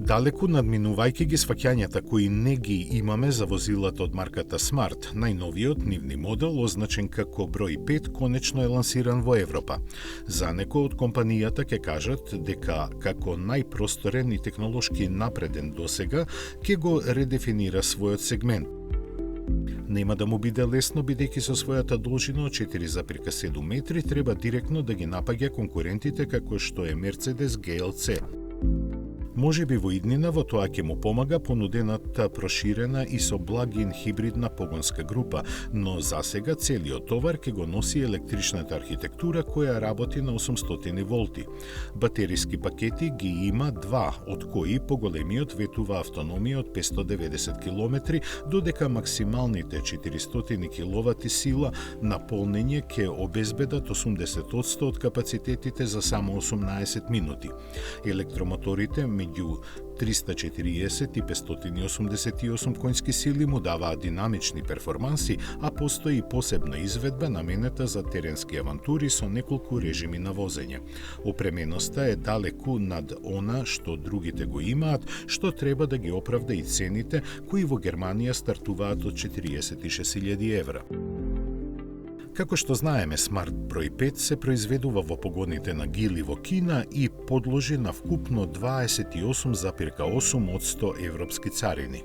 Далеку надминувајќи ги сваќањата кои не ги имаме за возилата од марката Smart, најновиот нивни модел, означен како број 5, конечно е лансиран во Европа. За некој од компанијата ќе кажат дека како најпросторен и технолошки напреден досега, ќе го редефинира својот сегмент. Нема да му биде лесно, бидејќи со својата должина од 4,7 метри треба директно да ги напаѓа конкурентите како што е Mercedes GLC. Може би во иднина во тоа ќе му помага понудената проширена и со плагин хибридна погонска група, но засега целиот товар ќе го носи електричната архитектура која работи на 800 волти. Батериски пакети ги има два, од кои поголемиот ветува автономија од 590 км, додека максималните 400 киловати сила на полнење ќе обезбедат 80% од капацитетите за само 18 минути. Електромоторите меѓу 340 и 588 конски сили му даваат динамични перформанси, а постои посебна изведба наменета за теренски авантури со неколку режими на возење. Опременоста е далеку над она што другите го имаат, што треба да ги оправда и цените кои во Германија стартуваат од 46.000 евра. Како што знаеме, Smart број 5 се произведува во погоните на Гили во Кина и подложи на вкупно 28,8% европски царини.